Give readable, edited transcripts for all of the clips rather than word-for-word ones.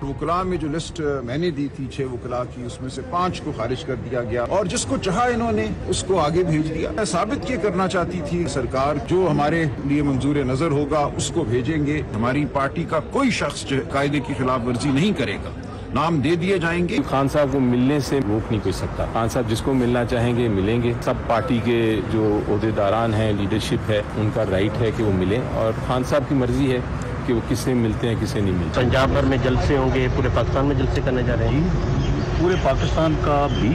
वकला में जो लिस्ट मैंने दी थी 6 वकला की, उसमें से 5 को खारिज कर दिया गया और जिसको चाहा इन्होंने उसको आगे भेज दिया। मैं साबित ये करना चाहती थी सरकार जो हमारे लिए मंजूर नजर होगा उसको भेजेंगे। हमारी पार्टी का कोई शख्स कायदे की खिलाफ वर्जी नहीं करेगा, नाम दे दिए जाएंगे। खान साहब को मिलने से रोक नहीं कोई सकता। खान साहब जिसको मिलना चाहेंगे मिलेंगे। सब पार्टी के जो ओहदेदारान हैं, लीडरशिप है, उनका राइट है कि वो मिलें और खान साहब की मर्जी है कि वो किससे मिलते हैं किससे नहीं मिलते। पंजाब भर में जलसे होंगे, पूरे पाकिस्तान में जलसे करने जा रहे हैं। पूरे पाकिस्तान का भी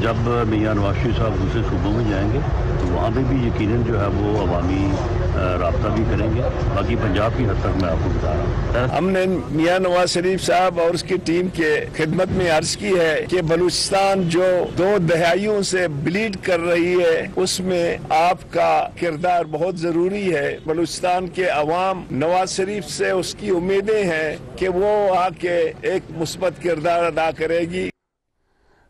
जब मियां नवाज शरीफ साहब दूसरे सूबों में जाएंगे तो वहाँ पे भी यकीनन जो है वो अवामी राब्ता भी करेंगे। बाकी पंजाब की हद तक मैं आपको बता रहा हूँ। हमने मियां नवाज शरीफ साहब और उसकी टीम के खिदमत में अर्ज की है कि बलूचिस्तान जो 2 दहाइयों से ब्लीड कर रही है उसमें आपका किरदार बहुत जरूरी है। बलूचिस्तान के अवाम नवाज शरीफ से उसकी उम्मीदें हैं कि वो आके एक मुस्बत किरदार अदा करेगी।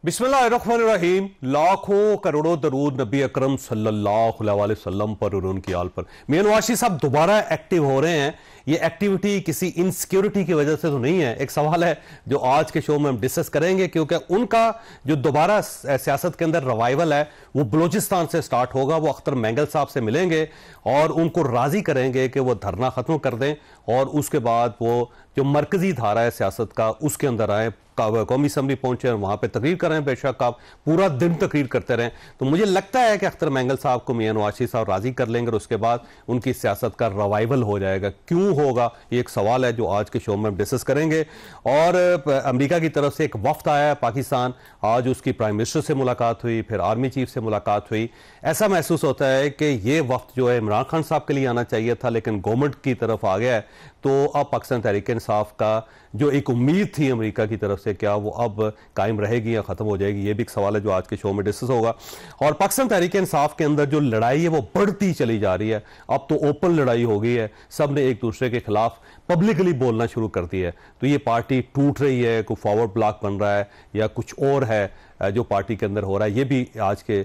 बिस्मिल्लाहिर्रहमानिर्रहीम। लाखों करोड़ों दरूद नबी अकरम सल्लल्लाहु अलैहि वसल्लम पर और उनकी आल पर। मियां नवाज शरीफ साहब दोबारा एक्टिव हो रहे हैं। ये एक्टिविटी किसी इनसिक्योरिटी की वजह से तो नहीं है। एक सवाल है जो आज के शो में हम डिस्कस करेंगे, क्योंकि उनका जो दोबारा सियासत के अंदर रिवाइवल है वो बलूचिस्तान से स्टार्ट होगा। वो अख्तर मैंगल साहब से मिलेंगे और उनको राजी करेंगे कि वो धरना खत्म कर दें और उसके बाद वो जो मरकजी धारा है सियासत का उसके अंदर आए। कौमी असम्बली पहुंचे और वहां पे तकरीर कर रहे हैं। बेशक आप पूरा दिन तकरीर करते रहें, तो मुझे लगता है कि अख्तर मैंगल साहब को मियां नवाज शरीफ साहब राजी कर लेंगे और उसके बाद उनकी सियासत का रिवाइवल हो जाएगा। क्यों होगा ये एक सवाल है जो आज के शो में हम डिस्कस करेंगे। और अमेरिका की तरफ से एक वफ्द आया है पाकिस्तान। आज उसकी प्राइम मिनिस्टर से मुलाकात हुई, फिर आर्मी चीफ से मुलाकात हुई। ऐसा महसूस होता है कि ये वफ्द जो है इमरान खान साहब के लिए आना चाहिए था, लेकिन गवर्नमेंट की तरफ आ गया है। तो अब पाकिस्तान तहरीक इंसाफ का जो एक उम्मीद थी अमेरिका की तरफ से, क्या वो अब कायम रहेगी या खत्म हो जाएगी, ये भी एक सवाल है जो आज के शो में डिस्कस होगा। और पाकिस्तान तहरीक इंसाफ के अंदर जो लड़ाई है वो बढ़ती चली जा रही है। अब तो ओपन लड़ाई हो गई है, सब ने एक दूसरे के खिलाफ पब्लिकली बोलना शुरू कर दिया है। तो ये पार्टी टूट रही है, कोई फॉरवर्ड ब्लॉक बन रहा है या कुछ और है जो पार्टी के अंदर हो रहा है, ये भी आज के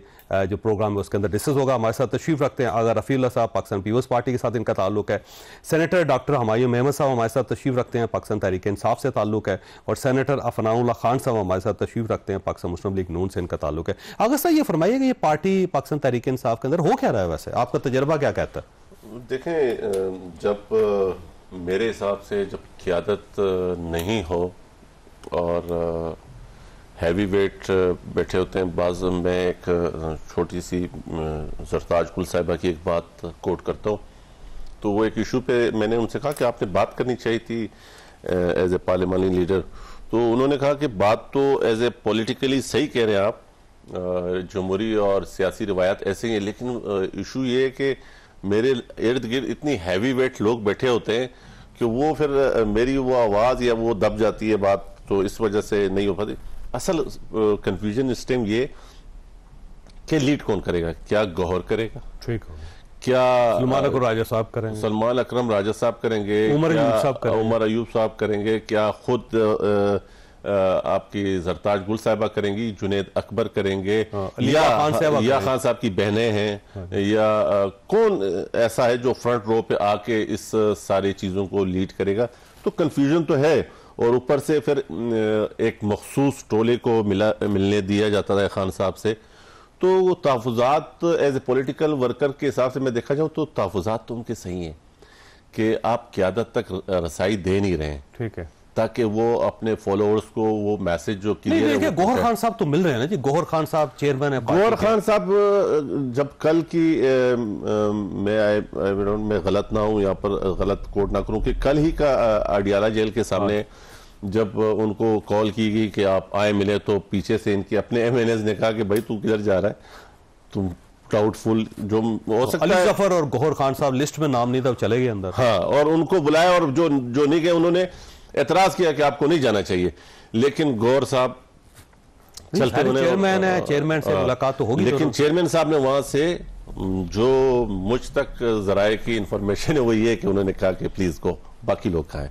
जो प्रोग्राम है उसके अंदर डिस्कस होगा। हमारे साथ तशरीफ रखते हैं आगा रफीउल्लाह साहब, पाकिस्तान पीपल्स पार्टी के साथ इनका ताल्लुक है। सेनेटर डॉक्टर हमायूं मेहमद साहब हमारे साथ तशरीफ रखते हैं, पाकिस्तान तहरीक इंसाफ से ताल्लुक है। और सेनेटर अफनाउल्लाह खान साहब हमारे साथ तशरीफ रखते हैं, पाकिस्तान मुस्लिम लीग नून से इनका ताल्लुक है। आगा साहब ये फरमाइए कि ये पार्टी पाकिस्तान तहरीक इंसाफ के अंदर हो क्या रहा है, वैसे आपका तजर्बा क्या कहता है? देखें, जब मेरे हिसाब से जब क़यादत नहीं हो और हैवी वेट बैठे होते हैं, बाज़ मैं एक छोटी सी सरताज कुल साहिबा की एक बात कोट करता हूँ। तो वो एक इशू पे मैंने उनसे कहा कि आपने बात करनी चाहिए थी एज ए पार्लियामानी लीडर। तो उन्होंने कहा कि बात तो एज ए पॉलिटिकली सही कह रहे हैं आप, जमहूरी और सियासी रिवायात ऐसे ही है, लेकिन इशू ये है कि मेरे इर्द गिर्द इतनी हैवी वेट लोग बैठे होते हैं कि वो फिर मेरी वो आवाज़ या वो दब जाती है बात, तो इस वजह से नहीं हो पाती। असल कंफ्यूजन इस टाइम ये कि लीड कौन करेगा, क्या गौहर करेगा, ठीक हो, क्या सलमान अकरम राजा साहब करेंगे, सलमान अकरम राजा साहब करेंगे, उमर अयूब साहब करेंगे, क्या खुद आपकी जरताज गुल साहिबा करेंगी, जुनेद अकबर करेंगे, या खान साहब की बहनें हैं, या कौन ऐसा है जो फ्रंट रो पे आके इस सारी चीजों को लीड करेगा। तो कंफ्यूजन तो है। और ऊपर से फिर एक मखसूस टोले को मिलने दिया जाता है खान साहब से। तो वो तहफ़्फ़ुज़ात एज ए पॉलिटिकल वर्कर के हिसाब से मैं देखा जाऊँ तो तहफ़्फ़ुज़ात तो उनके सही हैं कि आप क़यादत तक रसाई दे नहीं रहे हैं, ठीक है, ताकि वो अपने फॉलोअर्स को वो मैसेज जो क्लियर है। गौहर खान साहब तो मिल रहे हैं ना जी, गौहर खान साहब चेयरमैन है। गौहर खान साहब जब कल की मैं गलत ना हूं, यहाँ पर गलत कोट ना करूं, कि कल ही का अडियाला जेल के सामने जब उनको कॉल की गई कि आप आए मिले, तो पीछे से इनके अपने MNAs ने कहा कि भाई तू किधर जा रहा है, तुम डाउटफुल जो हो सकता है। अली जफर और गौहर खान साहब लिस्ट में नाम नहीं था, चले गए अंदर। हाँ, और उनको बुलाया और जो नहीं गए उन्होंने एतराज किया कि आपको नहीं जाना चाहिए। लेकिन गौर साहब चलते चेयरमैन है, चेयरमैन से मुलाकात तो होगी, लेकिन चेयरमैन साहब ने वहां से जो मुझ तक जराए की इंफॉर्मेशन है वो ये कि उन्होंने कहा कि प्लीज गो, बाकी लोग खाएं।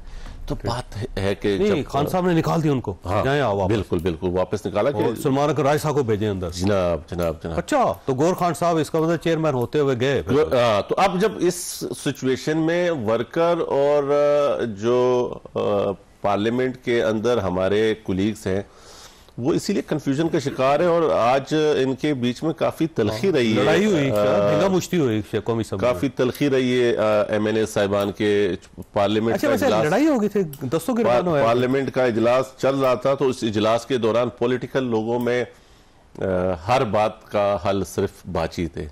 तो बात है कि जब खान साहब ने निकाल दी उनको, हाँ, बिल्कुल बिल्कुल वापस निकाला कि सलमान अकरम राय साहब को भेजे अंदर। जनाब जनाब जनाब। अच्छा, तो गौहर खान साहब इसका मतलब चेयरमैन होते हुए गए। तो अब जब इस सिचुएशन में वर्कर और जो पार्लियामेंट के अंदर हमारे कुलीग्स हैं वो इसीलिए कंफ्यूजन का शिकार है और आज इनके बीच में काफी तलखी रही है, लड़ाई हुई, मुश्ती हुई कौमी सभा, काफी तलखी रही है MNA साहिबान के पार्लियामेंट का इजलास, लड़ाई हो गई थी, दस्तों के पार्लियामेंट का इजलास चल रहा था। तो इस इजलास के दौरान पॉलिटिकल लोगों में हर बात का हल सिर्फ बातचीत है,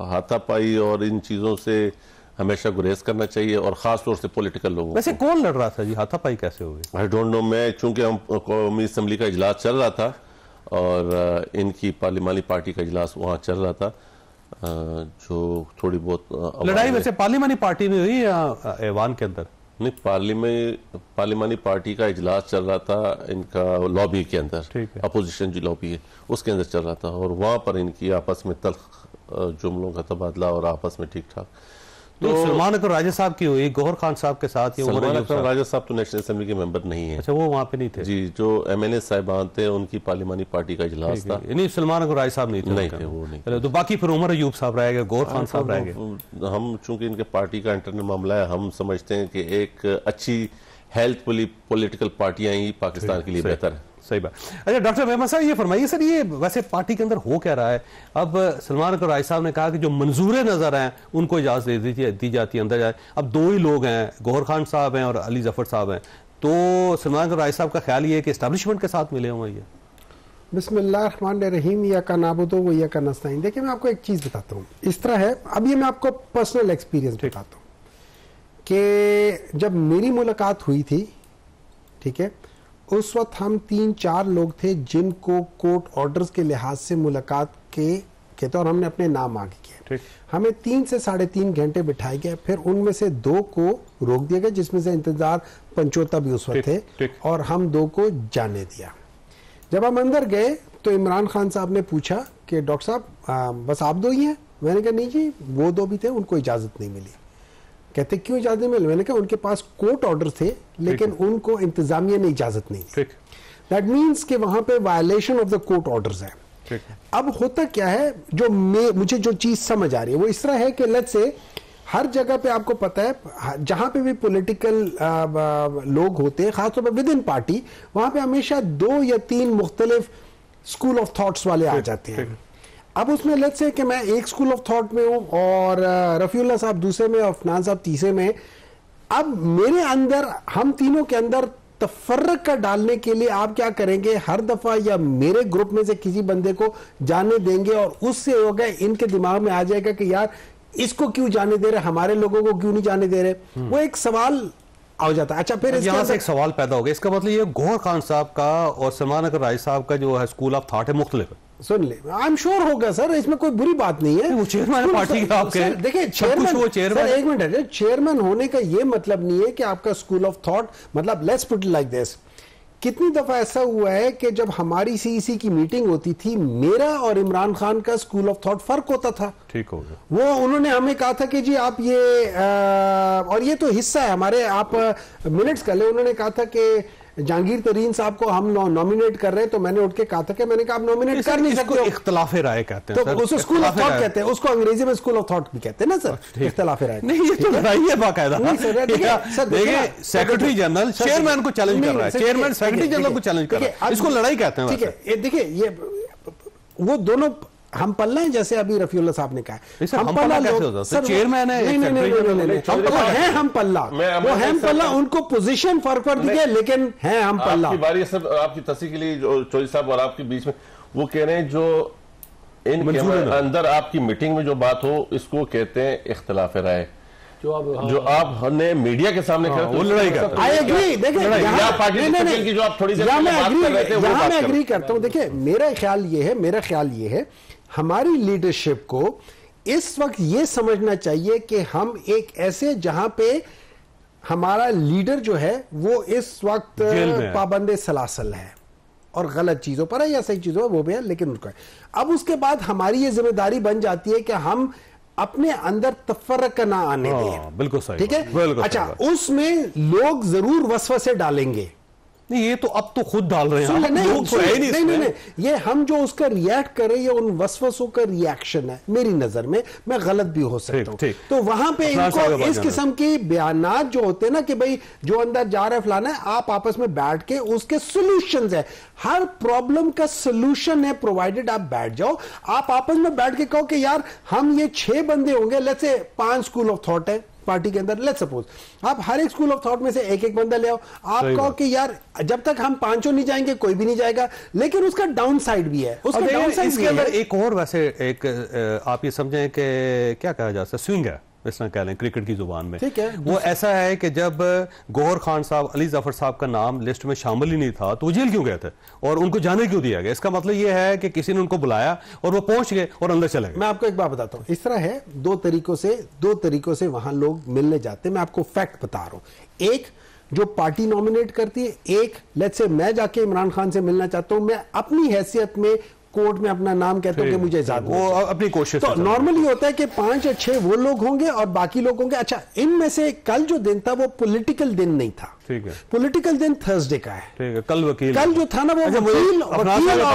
हाथापाई और इन चीजों से हमेशा गुरेज करना चाहिए और खास तौर से पॉलिटिकल लोगों। वैसे कौन लड़ रहा था जी, हाथापाई कैसे हो गई? आई डोंट नो, मैं चूंकि हम कौमी असम्बली का इजलास चल रहा था और इनकी पार्लिमानी पार्टी का इजलास वहाँ चल रहा था, जो थोड़ी बहुत लड़ाई वैसे पार्लिमानी पार्टी में हुई या ऐवान के अंदर? नहीं, पार्लिमानी पार्टी का इजलास चल रहा था इनका लॉबी के अंदर, अपोजिशन जो लॉबी है उसके अंदर चल रहा था और वहां पर इनकी आपस में तल्ख जुमलों का तबादला और आपस में ठीक ठाक। तो सलमान अकबर राजा साहब की हुई गौहर खान साहब के साथ, सलमान अकबर राजा साहब तो नेशनल असेंबली के मेंबर नहीं है। अच्छा, वो वहाँ पे नहीं थे जी, जो MNA साहिबान थे उनकी पार्लिमानी पार्टी का इजलास था। नहीं, सलमान अकबर राजा साहब नहीं थे वो नहीं। तो बाकी फिर उमर अयूब साहब रहेंगे, गौहर खान साहब रहेंगे। हम चूंकि इनके पार्टी का इंटरनल मामला है, हम समझते हैं कि एक अच्छी हेल्थ पॉलिटिकल पार्टियां ही पाकिस्तान के लिए बेहतर है। सही बात। अच्छा डॉक्टर मेहमान साहब ये फरमाइए सर, ये वैसे पार्टी के अंदर हो क्या रहा है? अब सलमान अकबर राय साहब ने कहा कि जो मंजूर नजर हैं उनको इजाजत दी जाती है अंदर जाए। अब दो ही लोग हैं, गौहर खान साहब हैं और अली जफर साहब हैं, तो सलमान अकबर राय साहब का ख्याल ये है कि एस्टैब्लिशमेंट के साथ मिले हुए ये। बिस्मिल्लाहिर्रहमानिर्रहीम, या का नाबुदो व या का नस्ताईन। देखिए मैं आपको एक चीज बताता हूँ, इस तरह है, अब ये मैं आपको पर्सनल एक्सपीरियंस बताता हूँ कि जब मेरी मुलाकात हुई थी, ठीक है, उस वक्त हम 3-4 लोग थे जिनको कोर्ट ऑर्डर्स के लिहाज से मुलाकात के तौर हमने अपने नाम आगे किए। हमें 3 से 3.5 घंटे बिठाए गए, फिर उनमें से 2 को रोक दिया गया, जिसमें से इंतजार पंचोता भी उस वक्त थे, और हम 2 को जाने दिया। जब हम अंदर गए तो इमरान खान साहब ने पूछा कि डॉक्टर साहब बस आप 2 ही हैं? मैंने कहा नहीं जी, वो 2 भी थे, उनको इजाजत नहीं मिली। कहते क्यों इजाजत नहीं मिली? मैंने कहा उनके पास कोर्ट ऑर्डर थे लेकिन उनको इंतजामिया ने इजाजत नहीं दी। दैट मीन्स कि वहां पे violation of the court orders है। अब होता क्या है, जो मुझे जो चीज समझ आ रही है वो इस तरह है कि लेट्स से हर जगह पे आपको पता है जहां पे भी पॉलिटिकल लोग होते हैं, खासतौर पर विद इन पार्टी, वहां पे हमेशा 2 या 3 मुख्तलिफ स्कूल ऑफ थॉट्स वाले आ जाते हैं। अब उसमें लेट्स से कि मैं एक स्कूल ऑफ थॉट में हूं और रफीउल्लाह साहब दूसरे में और अफनान साहब तीसरे में। अब मेरे अंदर, हम तीनों के अंदर तफर्रक का डालने के लिए आप क्या करेंगे, हर दफा या मेरे ग्रुप में से किसी बंदे को जाने देंगे और उससे होगा इनके दिमाग में आ जाएगा कि यार इसको क्यों जाने दे रहे, हमारे लोगों को क्यों नहीं जाने दे रहे। वो एक सवाल आ जाता है। अच्छा, फिर यहां से एक सवाल पैदा हो गया, इसका मतलब ये गौहर खान साहब का और सलमान अकबर राय साहब का जो है स्कूल ऑफ थॉट है मुख्तलिफ है। सुन ले, आई एम श्योर होगा सर, इसमें कोई बुरी बात नहीं है। वो चेयरमैन पार्टी का आपके, देखिए चेयरमैन, वो चेयरमैन, एक मिनट, चेयरमैन होने का ये मतलब नहीं है कि आपका स्कूल ऑफ थॉट, मतलब let's put it like this, कितनी दफा ऐसा हुआ है कि जब हमारी CEC की मीटिंग होती थी, मेरा और इमरान खान का स्कूल ऑफ थॉट फर्क होता था। ठीक हो गया। वो उन्होंने हमें कहा था कि जी आप ये और ये तो हिस्सा है हमारे, आप मिनट्स कर ले, उन्होंने कहा था कि जहांगीर तरीन साहब को हम नॉमिनेट कर रहे हैं, तो मैंने उठ के कहा था कि मैंने कहा आप नॉमिनेट कर नहीं सकते, इख्तिलाफ राय कहते हैं, तो उसको स्कूल ऑफ थॉट कहते हैं, उसको अंग्रेजी में स्कूल ऑफ थॉट भी कहते हैं ना सर, इख्तिलाफ राय। नहीं, ये तो लड़ाई है बाकायदा। देखिए सेक्रेटरी जनरल चेयरमैन को चैलेंज कर रहा है, चेयरमैन सेक्रेटरी जनरल को चैलेंज कर रहा है, इसको लड़ाई कहते हैं। ठीक है, देखिए ये वो दोनों हम पल्ला है, जैसे अभी रफीउल्लाह साहब ने कहा है, हम पल्ला कैसे होता है? चेयरमैन है, है हम पल्ला, वो हम पल्ला, उनको पोजीशन फर्क कर दिया लेकिन है हम पल्ला। आपकी बारी सब आपकी तस्वीर के लिए चौधरी साहब और आपके बीच में वो कह रहे हैं जो इन अंदर आपकी मीटिंग में जो बात हो इसको कहते हैं इख्तिलाफ राय, जो आप हमने मीडिया के सामने वो लड़ाई करते हैं। आई एग्री, देखिए जो आप थोड़ी देर पहले बात कर रहे थे वो मैं एग्री करता हूं। देखिए मेरा ख्याल ये है हमारी लीडरशिप को इस वक्त ये समझना चाहिए कि हम एक ऐसे जहां पे हमारा लीडर जो है वो इस वक्त पाबंदे सलासल है और गलत चीजों पर है या सही चीजों पर वो भी है, लेकिन उनको है। अब उसके बाद हमारी ये जिम्मेदारी बन जाती है कि हम अपने अंदर तफर्रक ना आने दें। बिल्कुल सही, ठीक है। अच्छा, उसमें लोग जरूर वसवसे डालेंगे, नहीं, ये तो अब तो खुद डाल रहे हैं, नहीं, ये हम जो उसका रिएक्ट करें, ये उन वसवसों का रिएक्शन है मेरी नजर में। मैं गलत भी हो सकता हूं, तो वहां पे इनको इस किस्म की बयानात जो होते हैं ना कि भाई जो अंदर जा रहा है फलाना है, आप आपस में बैठ के उसके सॉल्यूशंस है, हर प्रॉब्लम का सॉल्यूशन है, प्रोवाइडेड आप बैठ जाओ, आप आपस में बैठ के कहो कि यार हम ये 6 बंदे होंगे, let's say 5 school of thought है पार्टी के अंदर, लेट्स सपोज आप हर एक स्कूल ऑफ थॉट में से एक बंदा ले आओ, आप कहो कि यार जब तक हम 5 नहीं जाएंगे कोई भी नहीं जाएगा, लेकिन उसका डाउन साइड भी है, उसका डाउन साइड इसके अंदर एक और वैसे एक आप ये समझें कि क्या कहा जा सकता है, स्विंग है, इस तरह कह लें क्रिकेट की जुबान में। ठीक है, वो ऐसा है कि जब गौहर खान साहब, अली जफर साहब का नाम लिस्ट में शामिल ही नहीं था तो वो जेल क्यों गए थे और उनको जाने क्यों दिया गया? इसका मतलब ये है कि किसी ने उनको बुलाया और वो पहुंच गए और अंदर चले गए। मैं आपको एक बात बताता हूं, इस तरह है, दो तरीकों से वहां लोग मिलने जाते हैं। मैं आपको फैक्ट बता रहा हूं, एक जो पार्टी नॉमिनेट करती है, एक लेट्स से मैं जाके इमरान खान से मिलना चाहता हूं, मैं अपनी हैसियत में कोर्ट में अपना नाम कहता हूं कि मुझे इजाजत, वो अपनी कोशिश, तो नॉर्मली होता है कि 5 या 6 वो लोग होंगे और बाकी लोग होंगे। अच्छा, इनमें से कल जो दिन था वो पॉलिटिकल दिन नहीं था, ठीक है, पॉलिटिकल दिन थर्सडे का है, ठीक है, कल जो था ना वो वकील और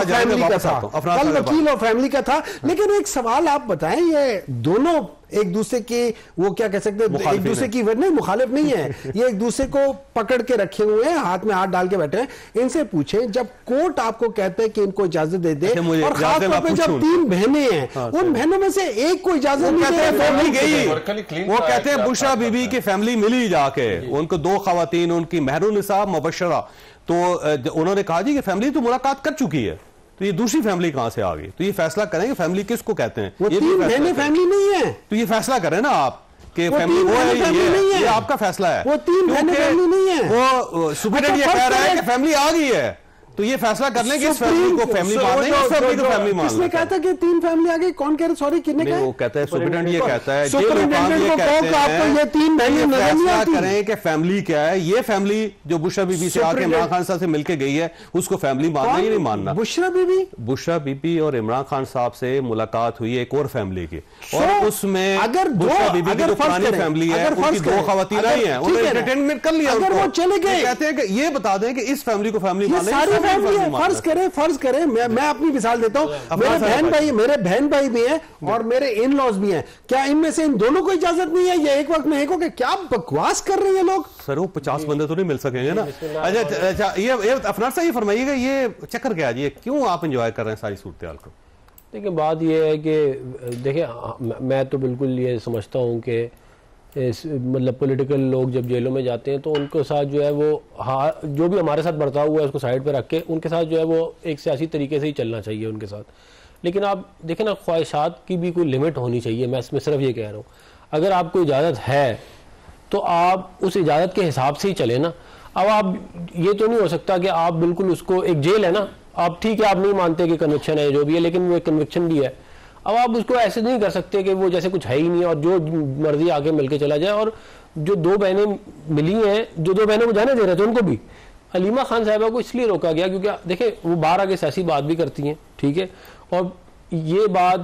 फैमिली का था, कल वकील और फैमिली का था। लेकिन एक सवाल आप बताएं, ये दोनों एक दूसरे की वो क्या कह सकते हैं, एक दूसरे की नहीं, मुखालिफ नहीं है, ये एक दूसरे को पकड़ के रखे हुए हैं, हाथ में हाथ डाल के बैठे हैं। इनसे पूछें, जब कोर्ट आपको कहते हैं कि इनको इजाजत दे दे, और खासतौर पे जब 3 बहनें हैं, उन बहनों में से एक को इजाजत नहीं गई, वो कहते हैं बुशरा बीबी की फैमिली मिली जाके, उनको 2 खवातीन, उनकी महरुनिसा मुबशरा, तो उन्होंने कहा जी कि फैमिली तो मुलाकात कर चुकी है, तो ये दूसरी फैमिली कहां से आ गई? तो ये फैसला करेंगे फैमिली किसको कहते हैं, वो 3 बहनें फैमिली नहीं है, तो ये फैसला करें ना आप कि फैमिली वो है, ये आपका फैसला है। वो 3 बहनें फैमिली नहीं है, वो सुप्रीम ये कह रहा है कि फैमिली आ गई है, तो ये फैसला कर लें कि इस फैमिली को फैमिली मान लें, इस फैमिली को फैमिली मान लें। किसने कहा था कि 3 फैमिली आ गई? कौन कह रहा? सॉरी, किसने कहा? वो कहता है सुप्रीटेंडेंट ये कहता है, ये तीन बहनें नजर नहीं आती। करें कि फैमिली क्या है, ये फैमिली जो बुशरा बीबी से आके इमरान खान साहब से मिलके गई है, उसको फैमिली मानना या नहीं मानना? बुशरा बीबी और इमरान खान साहब से मुलाकात हुई एक और फैमिली की, और उसमें अगर बुशरा बीबी की जो पुरानी फैमिली है, उनकी 2 खवातीन आई हैं, उन्होंने एंटरटेनमेंट कर लिया, अगर वो चले गए, कहते हैं कि ये बता दें कि इस फैमिली को फैमिली माने। फर्ज करें मैं अपनी मिसाल देता हूं, मेरे बहन भाई भी हैं और मेरे इन लॉज भी हैं, क्या इनमें से इन दोनों को इजाजत नहीं है? ये एक वक्त में एक हो गए? क्या बकवास कर रहे हैं लोग? सर वो 50 बंदे तो नहीं मिल सकेंगे ना। अच्छा, ये अफनार साहब ये फरमाइएगा, ये चक्कर क्या है, क्यों आप एंजॉय कर रहे हैं सारी सूरत हाल को? देखिए, बात ये है कि देखिए, मैं तो बिल्कुल ये समझता हूँ कि मतलब पॉलिटिकल लोग जब जेलों में जाते हैं तो उनके साथ जो है वो जो भी हमारे साथ बर्ताव हुआ है उसको साइड पे रख के उनके साथ जो है वो एक सियासी तरीके से ही चलना चाहिए उनके साथ। लेकिन आप देखें ना, ख्वाहिशात की भी कोई लिमिट होनी चाहिए। मैं इसमें सिर्फ ये कह रहा हूँ, अगर आपको इजाज़त है तो आप उस इजाज़त के हिसाब से ही चले ना। अब आप ये तो नहीं हो सकता कि आप बिल्कुल उसको, एक जेल है ना, आप ठीक है आप नहीं मानते कि कन्विक्शन है जो भी है, लेकिन वो एक कन्विक्शन भी है। अब आप उसको ऐसे नहीं कर सकते कि वो जैसे कुछ है ही नहीं और जो मर्जी आके मिलके चला जाए। और जो 2 बहनें मिली हैं, जो 2 बहनें को जाने दे रहे थे उनको भी अलीमा खान साहिबा को इसलिए रोका गया क्योंकि देखिए वो बाहर आके सियासी बात भी करती हैं, ठीक है, और ये बात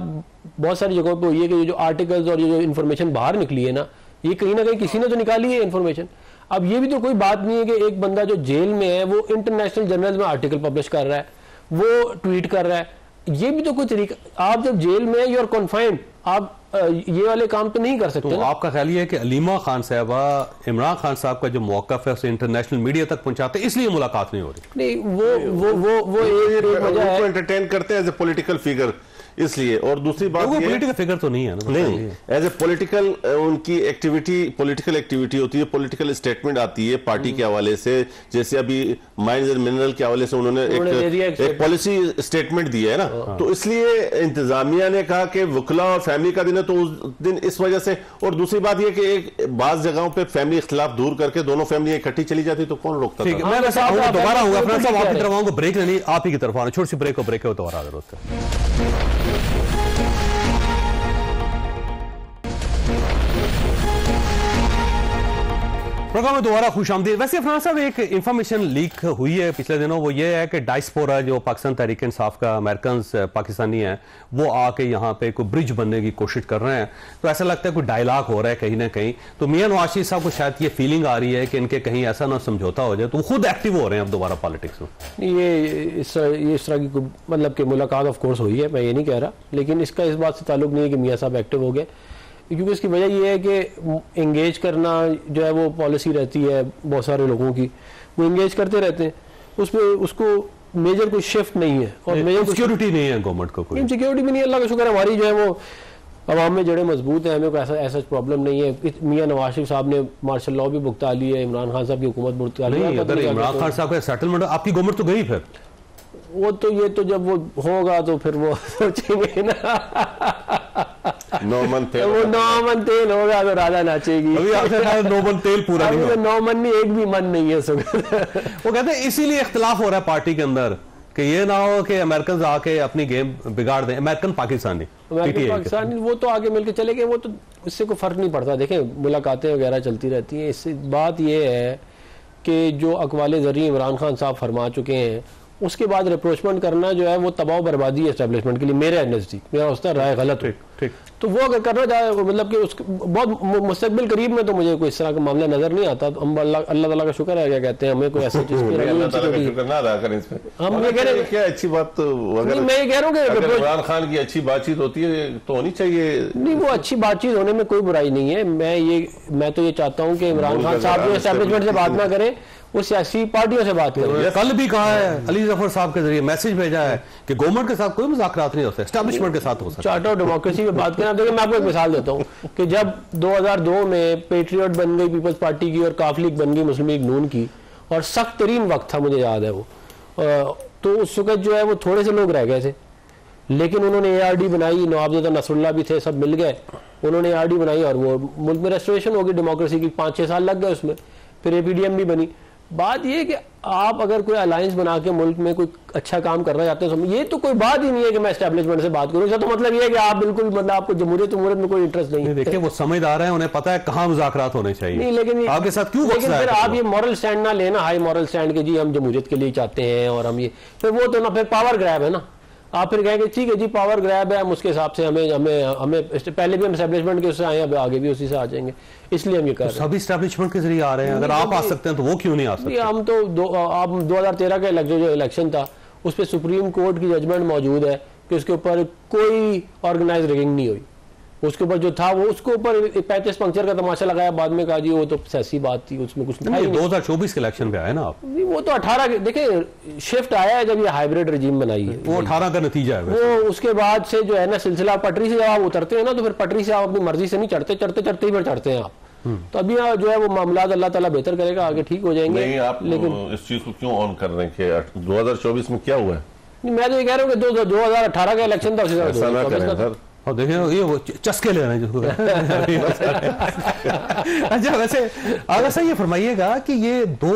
बहुत सारी जगहों पे हुई है कि जो आर्टिकल्स और ये जो इन्फॉर्मेशन बाहर निकली है ना, ये कहीं ना कहीं किसी ने तो निकाली है इन्फॉर्मेशन। अब ये भी तो कोई बात नहीं है कि एक बंदा जो जेल में है वो इंटरनेशनल जर्नल्स में आर्टिकल पब्लिश कर रहा है, वो ट्वीट कर रहा है, ये भी तो कोई तरीका। आप जब जेल में यू आर कन्फाइंड, आप ये वाले काम तो नहीं कर सकते। तो आपका ख्याल ये है कि अलीमा खान साहबा इमरान खान साहब का जो मौक़िफ़ है उसे इंटरनेशनल मीडिया तक पहुंचाते, इसलिए मुलाकात नहीं हो रही? नहीं, वो एक वजह है, एंटरटेन करते हैं एज ए पॉलिटिकल फिगर, इसलिए। और दूसरी बात, वो पॉलिटिकल फिगर तो नहीं है ना, नहीं, एज ए पॉलिटिकल उनकी एक्टिविटी, पॉलिटिकल एक्टिविटी होती है, पॉलिटिकल स्टेटमेंट आती है पार्टी के हवाले से। जैसे अभी माइंस एंड मिनरल के हवाले से उन्होंने एक पॉलिसी स्टेटमेंट दिया है ना, तो इसलिए इंतजामिया ने कहा कि वकला और फैमिली का दिन है, तो उस दिन इस वजह से। और दूसरी बात यह कि एक बाज जगहों पे फैमिली इख्तिलाफ दूर करके दोनों फैमिली इकट्ठी चली जाती तो कौन रोकता था? मैं दोबारा आऊंगा, आपकी तरफ आऊंगा, ब्रेक लेनी आप ही की तरफ आना, छोटी सी ब्रेक हो दोबारा हाजिर होते हैं। प्रोग्राम में दोबारा खुश आमदीद। वैसे अफनान साहब, एक इंफॉर्मेशन लीक हुई है पिछले दिनों, वो ये है कि डायस्पोरा जो पाकिस्तान तहरीक इंसाफ का अमेरिकन पाकिस्तानी है, वो आके यहाँ पे कोई ब्रिज बनने की कोशिश कर रहे हैं। तो ऐसा लगता है कोई डायलॉग हो रहा है कहीं ना कहीं। तो मियां नवाज शरीफ साहब को शायद ये फीलिंग आ रही है कि इनके कहीं ऐसा ना समझौता हो जाए, तो वो खुद एक्टिव हो रहे हैं अब दोबारा पॉलिटिक्स में। ये इस तरह की मतलब कि मुलाकात ऑफ कोर्स हुई है, मैं ये नहीं कह रहा, लेकिन इसका इस बात से ताल्लुक नहीं है कि मियां साहब एक्टिव हो गए, क्योंकि इसकी वजह यह है कि इंगेज करना जो है वो पॉलिसी रहती है बहुत सारे लोगों की, वो इंगेज करते रहते हैं, उसमें उसको मेजर कोई शिफ्ट नहीं है और मेजर सिक्योरिटी नहीं है गवर्नमेंट को, कोई सिक्योरिटी भी नहीं है। अल्लाह का शुक्र है हमारी जो है वो अवाम में जड़ें मजबूत हैं, हमें कोई ऐसा प्रॉब्लम नहीं है। मियां नवाज शरीफ साहब ने मार्शल लॉ भी भुगता ली है, इमरान खान साहब की हुकूमत भुगता ली है। अगर इमरान खान साहब का सेटलमेंट, आपकी गवर्नमेंट तो गई, फिर वो तो ये तो जब वो होगा तो फिर वो सोचेंगे ना, नौ मन तेल, वो 9 मन तेल होगा तो राधा नाचेगी। अभी आपसे 9 मन तेल पूरा नहीं हुआ, 9 मन नहीं, एक भी मन नहीं है। वो कहते हैं इसीलिए इख्तिलाफ हो रहा है पार्टी के अंदर कि ये ना हो कि अमेरिकन आके अपनी गेम बिगाड़ दें। अमेरिकन पाकिस्तानी वो तो आगे मिलकर चले गए, वो तो इससे कोई फर्क नहीं पड़ता। देखें, मुलाकातें वगैरह चलती रहती हैं। इससे बात यह है कि जो अकवाले ज़रिए इमरान खान साहब फरमा चुके हैं, उसके बाद रिप्रोचमेंट करना जो है वो तबाह बर्बादी है एस्टेब्लिशमेट के लिए, मेरे नज़दीक। मेरा उस तरह राय गलत ठीक, तो वो अगर करना चाहे, मतलब कि उसके बहुत मुस्तकबिल करीब में तो मुझे कोई इस तरह का मामला नजर नहीं आता। तो हम अल्लाह ताला का शुक्र है, क्या कहते हैं, हमें कोई ऐसी चीज हम ये कह रहे हैं, क्या अच्छी बात। तो अगर मैं ये कह रहा हूँ कि इमरान खान की अच्छी बातचीत होती है तो होनी चाहिए। नहीं, वो अच्छी बातचीत होने में कोई बुराई नहीं है। मैं तो ये चाहता हूँ कि इमरान खान साहब जो एस्टेब्लिशमेंट से बात ना करें, वो सियासी पार्टियों से बात करें। कल भी कहा है, अली जफर साहब के जरिए मैसेज भेजा है कि गवर्नमेंट के साथ कोई मुज़ाकरात नहीं हो सकते, एस्टेब्लिशमेंट के साथ हो सकता। चार्टर ऑफ डेमोक्रेसी में बात करें। देखिए, मैं आपको एक मिसाल देता हूँ कि जब 2002 में पेट्रियट बन गई पीपल्स पार्टी की और काफ लीग बन गई मुस्लिम लीग नून की, और सख्त तरीन वक्त था, मुझे याद है वो, तो उस वक्त जो है वो थोड़े से लोग रह गए थे, लेकिन उन्होंने ARD बनाई, नवाबजादा नसरुल्लाह भी थे, सब मिल गए, उन्होंने ARD बनाई और वो मुल्क में रेस्टोरेशन हो गई डेमोक्रेसी की। 5-6 साल लग गए उसमें, फिर APDM भी बनी। बात यह है कि आप अगर कोई अलायंस बना के मुल्क में कोई अच्छा काम करना चाहते हैं, ये तो कोई बात ही नहीं है कि मैं एस्टेब्लिशमेंट से बात करूं। इसका तो मतलब ये है कि आप बिल्कुल, मतलब आपको जमहूरियत में कोई इंटरेस्ट नहीं है। देखिए, वो समझदार है, उन्हें पता है कहाँ मुज़ाकरात होने चाहिए। नहीं, लेकिन आपके साथ क्यों, लेकिन फिर आप ये मॉरल स्टैंड ना लेना, हाई मॉरल स्टैंड के जी हम जमहूरियत के लिए चाहते हैं और हम ये, फिर वो तो ना फिर पावर ग्रैब है ना। आप फिर कहेंगे ठीक है जी पावर ग्रैब है, हम उसके हिसाब से हमें पहले भी हम एस्टेब्लिशमेंट के उससे आए, अब आगे भी उसी से आ जाएंगे, इसलिए हम ये कर रहे हैं। सभी एस्टेब्लिशमेंट के जरिए आ रहे हैं, अगर आप आ सकते हैं तो वो क्यों नहीं आ सकते? हम तो 2013 का जो इलेक्शन था, उस पर सुप्रीम कोर्ट की जजमेंट मौजूद है कि उसके ऊपर कोई ऑर्गेनाइज रिगिंग नहीं हुई। उसके ऊपर जो था वो, उसके ऊपर 35 पंक्चर का तमाशा लगाया, बाद में कहा जी वो तो सियासी बात थी, उसमें कुछ नहीं। 2024 के इलेक्शन पे आए ना आप, वो तो 18 देखिए शिफ्ट आया है जब ये हाइब्रिड रजीम बनाई है, वो 18 का नतीजा है वो। उसके बाद से जो है ना सिलसिला, पटरी से जब आप उतरते हैं ना, तो फिर पटरी से आप अपनी मर्जी से नहीं चढ़ते, चढ़ते ही फिर चढ़ते हैं आप। तो अभी जो है वो मामला अल्लाह ताला बेहतर करेगा, आगे ठीक हो जाएंगे। नहीं, आप लेकिन इस चीज को क्यों ऑन कर रहे हैं कि 2024 में क्या हुआ है? मैं तो ये कह रहा हूँ कि 2018 का इलेक्शन था, उसी तरह। और देखिए ये वो चस्के ले रहे हैं जिसको अच्छा, वैसे ये फरमाइएगा कि ये 2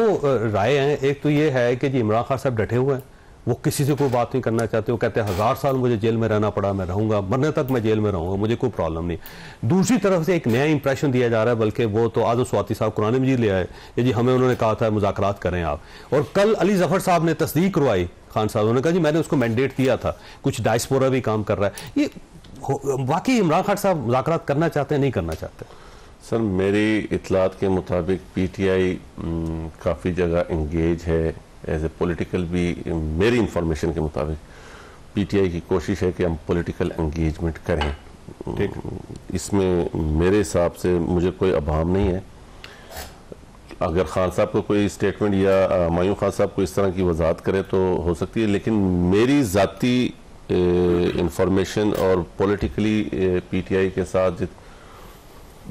राय हैं। एक तो ये है कि जी इमरान खान साहब डटे हुए हैं, वो किसी से कोई बात नहीं करना चाहते, वो कहते हैं 1000 साल मुझे जेल में रहना पड़ा, मैं रहूंगा, मरने तक मैं जेल में रहूंगा, मुझे कोई प्रॉब्लम नहीं। दूसरी तरफ से एक नया इंप्रेशन दिया जा रहा है, बल्कि वो तो आदम स्वाति साहब कुरान मजीद ले आए कि जी हमें उन्होंने कहा था मुज़ाकरात करें आप, और कल अली जफर साहब ने तस्दीक करवाई, खान साहब उन्होंने कहा जी मैंने उसको मैंडेट दिया था, कुछ डायस्पोरा भी काम कर रहा है। ये वाकई इमरान खान साहब मुज़ाकरात करना चाहते हैं, नहीं करना चाहते? सर, मेरी इतलात के मुताबिक PTI काफ़ी जगह इंगेज है एज ए पॉलिटिकल भी। मेरी इंफॉर्मेशन के मुताबिक PTI की कोशिश है कि हम पॉलिटिकल एंगेजमेंट करें। ठीक, इसमें मेरे हिसाब से मुझे कोई अभाव नहीं है। अगर खान साहब को कोई स्टेटमेंट या मायूं खान साहब को इस तरह की वजाहत करे तो हो सकती है, लेकिन मेरी ज़ाती इंफॉर्मेशन और पॉलिटिकली PTI के साथ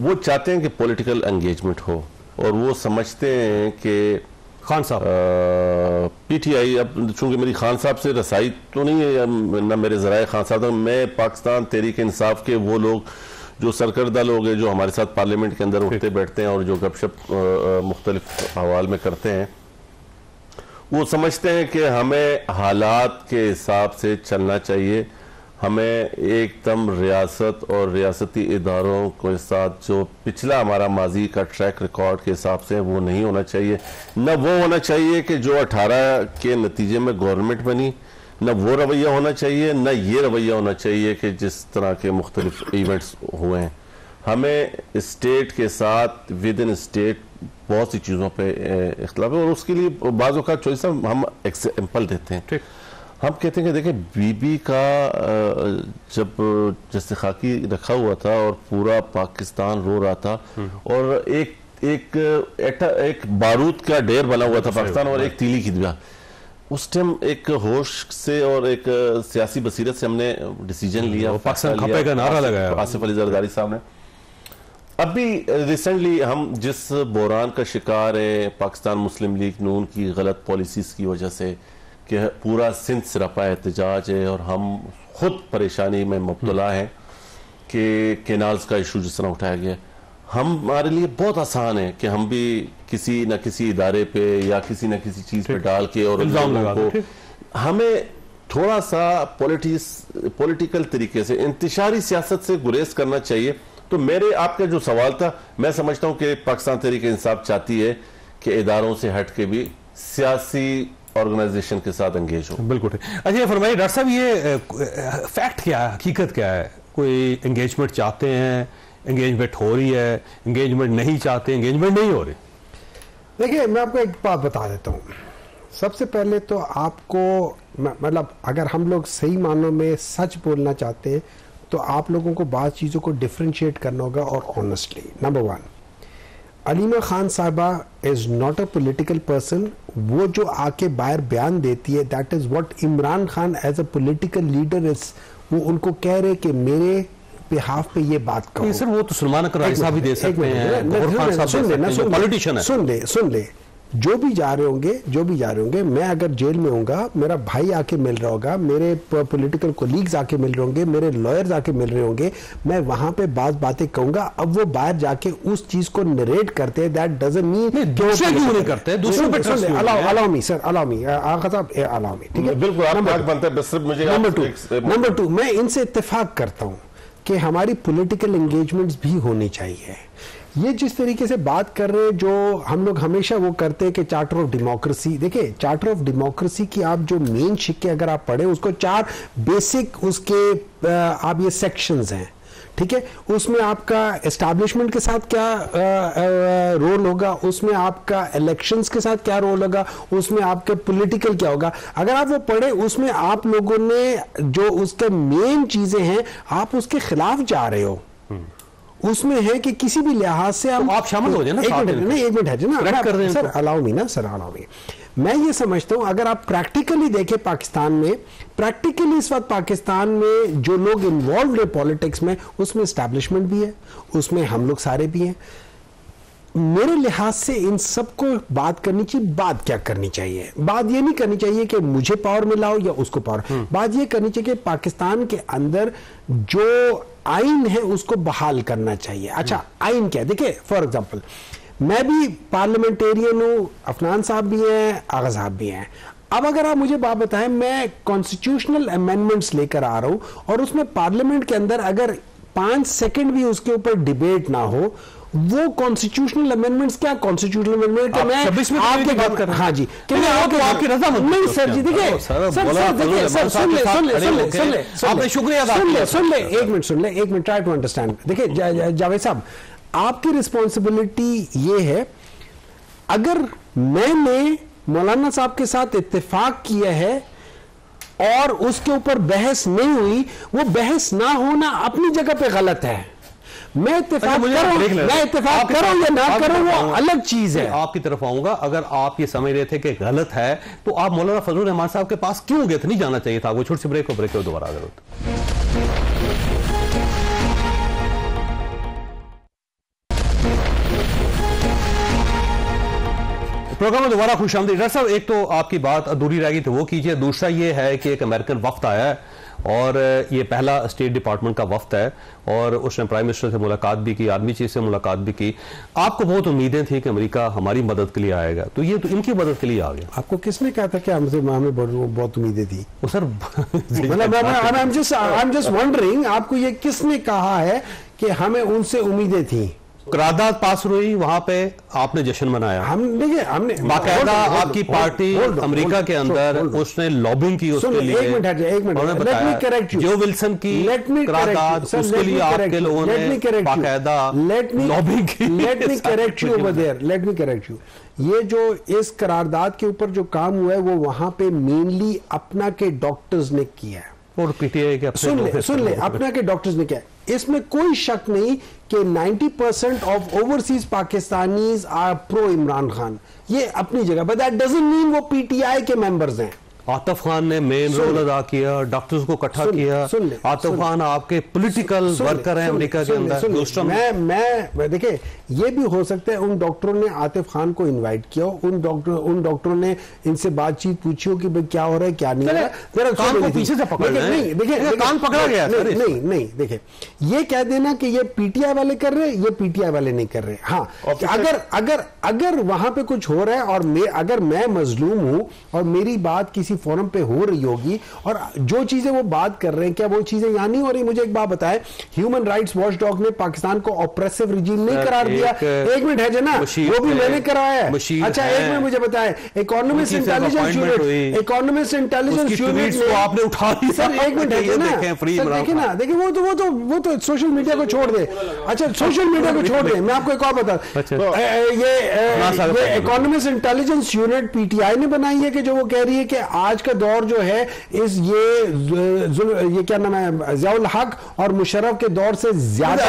वो चाहते हैं कि पॉलिटिकल एंगेजमेंट हो, और वो समझते हैं कि खान साहब PTI, अब चूंकि मेरी खान साहब से रसाई तो नहीं है ना मेरे जराए खान साहब तक, मैं पाकिस्तान तहरीक इंसाफ के वो लोग जो सरकर्दा लोग हैं जो हमारे साथ पार्लियामेंट के अंदर उठते बैठते हैं और जो गपशप मुख्तलिफ अहवाल में करते हैं, वो समझते हैं कि हमें हालात के हिसाब से चलना चाहिए। हमें एकदम रियासत और रियासती इदारों के साथ जो पिछला हमारा माजी का ट्रैक रिकॉर्ड के हिसाब से वो नहीं होना चाहिए। न वो होना चाहिए कि जो 18 के नतीजे में गवर्नमेंट बनी, न वो रवैया होना चाहिए, न ये रवैया होना चाहिए कि जिस तरह के मुख्तलिफ इवेंट्स हुए हैं। हमें स्टेट के साथ विद इन स्टेट बहुत सी चीज़ों पे इख्तलाफ है और उसके लिए बाज़ों का चॉइस हम एग्जाम्पल देते हैं। हम कहते हैं कि देखिए बीबी का जब जैसे खाकी रखा हुआ था और पूरा पाकिस्तान रो रहा था और एक बारूद का ढेर बना हुआ था पाकिस्तान और एक तीली की दीवार, उस टाइम एक होश से और एक सियासी बसीरत से हमने डिसीजन लिया, पाकिस्तान खपे का नारा लगाया आसिफ अली जरदारी साहब ने। अभी रिसेंटली हम जिस बहरान का शिकार है पाकिस्तान मुस्लिम लीग नून की गलत पॉलिसीज की वजह से कि पूरा सिंध सिरपा एहतजाज है और हम खुद परेशानी में मुब्तला हैं कि केनाल्स का इशू जिस तरह उठाया गया, हमारे लिए बहुत आसान है कि हम भी किसी न किसी इदारे पे या किसी न किसी चीज़ पे डाल के और को हमें थोड़ा सा पॉलिटिकल तरीके से इंतशारी सियासत से गुरेज करना चाहिए। तो मेरे आपका जो सवाल था, मैं समझता हूँ कि पाकिस्तान तहरीक इंसाफ चाहती है कि इदारों से हट के भी सियासी ऑर्गेनाइजेशन के साथ एंगेज हो। बिल्कुल ठीक। अच्छा फरमाइए डॉक्टर साहब, ये फैक्ट क्या है, हकीकत क्या है? कोई एंगेजमेंट चाहते हैं, एंगेजमेंट हो रही है, एंगेजमेंट नहीं चाहते, एंगेजमेंट नहीं हो रही? देखिए मैं आपको एक बात बता देता हूँ। सबसे पहले तो आपको मतलब अगर हम लोग सही मानों में सच बोलना चाहते हैं तो आप लोगों को बात चीज़ों को डिफ्रेंशिएट करना होगा और ऑनेस्टली। नंबर 1, अलीमा खान साहबा is not a political person. वो जो आके बाहर बयान देती है that is what Imran Khan as a political leader is, वो उनको कह रहे कि मेरे बिहाफ पे ये बात कहो। सर वो तो सलमान अकबर साहब भी दे सकते हैं, पॉलिटिशियन है। सुन ले जो भी जा रहे होंगे, मैं अगर जेल में होऊंगा, मेरा भाई आके मिल रहा होगा, मेरे पॉलिटिकल कोलीग्स आके मिल रहे होंगे, मेरे लॉयर्स आके मिल रहे होंगे, मैं वहां पे बातें कहूंगा। अब वो बाहर जाके उस चीज को नरेट करते हैं, दैट डजंट मीन दूसरे क्यों नहीं करते, दूसरों पे ट्रस्ट नहीं। Allow me sir, allow me Agha साहब, अलाउ मी, ठीक है बिल्कुल आपका हक बनता है। बस मुझे नंबर 2 मैं इनसे इत्तेफाक करता हूं कि हमारी पॉलिटिकल एंगेजमेंट्स भी होनी चाहिए। ये जिस तरीके से बात कर रहे हैं, जो हम लोग हमेशा वो करते हैं कि चार्टर ऑफ डेमोक्रेसी, देखिए चार्टर ऑफ डेमोक्रेसी की आप जो मेन शिक्के अगर आप पढ़े, उसको 4 बेसिक उसके आप ये सेक्शंस हैं, ठीक है। उसमें आपका एस्टैब्लिशमेंट के साथ क्या रोल होगा, उसमें आपका इलेक्शंस के साथ क्या रोल होगा, उसमें आपके पॉलिटिकल क्या होगा। अगर आप वो पढ़े, उसमें आप लोगों ने जो उसके मेन चीजें हैं, आप उसके खिलाफ जा रहे हो। उसमें है कि किसी भी लिहाज से आप शामिल हो जाए ना। एक मिनट है ना सर, अलाउ मी ना सर, अलाउ मी। मैं ये समझता हूं अगर आप प्रैक्टिकली देखें पाकिस्तान में, प्रैक्टिकली इस वक्त पाकिस्तान में जो लोग इन्वॉल्व है पॉलिटिक्स में, उसमें एस्टैब्लिशमेंट भी है, उसमें हम लोग सारे भी हैं। मेरे लिहाज से इन सबको बात करनी चाहिए। बात क्या करनी चाहिए? बात ये नहीं करनी चाहिए कि मुझे पावर मिला हो या उसको पावर, बात ये करनी चाहिए कि पाकिस्तान के अंदर जो आइन है उसको बहाल करना चाहिए। अच्छा आइन क्या है? देखिए फॉर एग्जांपल मैं भी पार्लियामेंटेरियन हूं, अफनान साहब भी हैं, आगा साहब भी हैं। अब अगर आप मुझे बात बताएं, मैं कॉन्स्टिट्यूशनल अमेंडमेंट्स लेकर आ रहा हूं और उसमें पार्लियामेंट के अंदर अगर 5 सेकंड भी उसके ऊपर डिबेट ना हो, वो कॉन्स्टिट्यूशनल अमेंडमेंट्स क्या कॉन्स्टिट्यूशनल अमेंडमेंट क्या? मैं आपके बात कर रहा हूं। हाँ जी, कि मैं आपकी रजा नहीं सर जी। देखिए आपने शुक्रिया, सुन ले एक मिनट, ट्राई टू अंडरस्टैंड। देखिए जावेद साहब, आपकी रिस्पॉन्सिबिलिटी ये है, अगर मैंने मौलाना साहब के साथ इत्तेफाक किया है और उसके ऊपर बहस नहीं हुई, वो बहस ना होना अपनी जगह पे गलत है। मैं इत्तेफाक करूं या ना करूं वो अलग चीज है। आपकी तरफ आऊंगा। अगर आप ये समझ रहे थे कि गलत है तो आप मौलाना फजलुर रहमान साहब के पास क्यों गए थे? नहीं जाना चाहिए था। वो छोटी सी ब्रेक को दोबारा आ गए। प्रोग्राम में दोबारा खुश आमदीद। डॉक्टर साहब, एक तो आपकी बात अधूरी रह गई तो वो कीजिए, दूसरा ये है कि एक अमेरिकन वफ्द आया है और ये पहला स्टेट डिपार्टमेंट का वफ्द है और उसने प्राइम मिनिस्टर से मुलाकात भी की, आर्मी चीफ से मुलाकात भी की। आपको बहुत उम्मीदें थी कि अमेरिका हमारी मदद के लिए आएगा, तो ये तो इनकी मदद के लिए आ गया। आपको किसने कहा था कि हमसे हमें बहुत उम्मीदें थी? वो सर मतलब आई एम जस्ट वंडरिंग, आपको ये किसने कहा है कि हमें उनसे उम्मीदें थी? करारदाद पास हुई, वहां पे आपने जश्न मनाया। हम देखिए, हमने बाकायदा आपकी पार्टी अमेरिका के अंदर उसने लॉबिंग की उसके लिए। एक minute, late me correct you. जो विल्सन की करारदाद, उसके लिए आपके लोगों ने बाकायदा लॉबिंग की। Let me correct you over there, let me correct you. ये जो इस करारदाद के ऊपर जो काम हुआ है वो वहां पे मेनली अपना के डॉक्टर्स ने किया है और पीटीआई के सुन ले अपना के डॉक्टर्स ने किया। इसमें कोई शक नहीं कि 90% of overseas Pakistanis are pro Imran Khan, ये अपनी जगह, बट दैट डजंट मीन वो पीटीआई के मेंबर्स हैं। आतिफ खान ने मेन रोल अदा किया, डॉक्टर्स को इकट्ठा किया। आतिफ खान आपके पॉलिटिकल वर्कर हैं अमेरिका के अंदर। मैं देखिए, ये भी हो सकता है उन डॉक्टरों ने आतिफ खान को इनवाइट किया, उन डॉक्टरों ने इनसे बातचीत पूछी हो कि भाई क्या हो रहा है क्या नहीं हो रहा है। कान को पीछे से पकड़ रहे हैं। देखिए कान पकड़ा गया। नहीं देखिए, ये कह देना कि ये पीटीआई वाले कर रहे हैं, ये पीटीआई वाले नहीं कर रहे। हाँ, अगर वहां पे कुछ हो रहा है और अगर मैं मजलूम हूं और मेरी बात किसी फोरम पे हो रही होगी और जो चीजें वो बात कर रहे हैं, क्या वो चीजें यहां नहीं हो रही? मुझे एक बात बताएं, ह्यूमन राइट्स वॉचडॉग ने पाकिस्तान को ऑप्रेसिव रिजीम नहीं करार दिया। एक मिनट है जना, वो भी मैंने कराया है। अच्छा, एक मिनट मुझे बताएं, इकोनॉमिस्ट इंटेलिजेंस यूनिट ने आपने उठा लिया। सर एक मिनट है ना, देखिए ना, देखिए वो तो सोशल मीडिया को छोड़ दे। अच्छा, सोशल मीडिया को छोड़ दे, मैं आपको एक और बता, ये इकोनॉमिस्ट इंटेलिजेंस यूनिट पीटीआई ने बनाई है कि जो वो कह रही है कि आज का दौर जो है ये क्या नाम है, ज़ियाउल हक और मुशर्रफ के दौर से ज्यादा।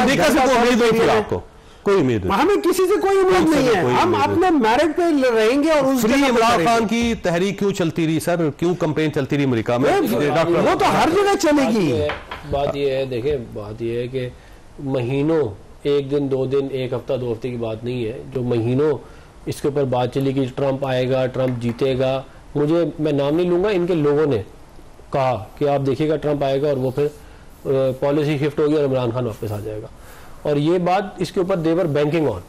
आपको कोई उम्मीद नहीं? हमें किसी से कोई उम्मीद नहीं है, हम अपने मेरिट पे रहेंगे। और उस इमरान खान की तहरीक क्यों चलती रही सर, क्यों कैंपेन चलती रही अमेरिका में? वो तो हर जगह चलेगी। बात ये है, देखिए बात ये है कि महीनों, एक दिन दो दिन, एक हफ्ता दो हफ्ते की बात नहीं है, जो महीनों इसके ऊपर बात चली कि ट्रंप आएगा, ट्रंप जीतेगा। मैं नाम नहीं लूंगा, इनके लोगों ने कहा कि आप देखिएगा ट्रंप आएगा और वो फिर पॉलिसी शिफ्ट होगी और इमरान खान वापस आ जाएगा। और ये बात इसके ऊपर देवर बैंकिंग ऑन,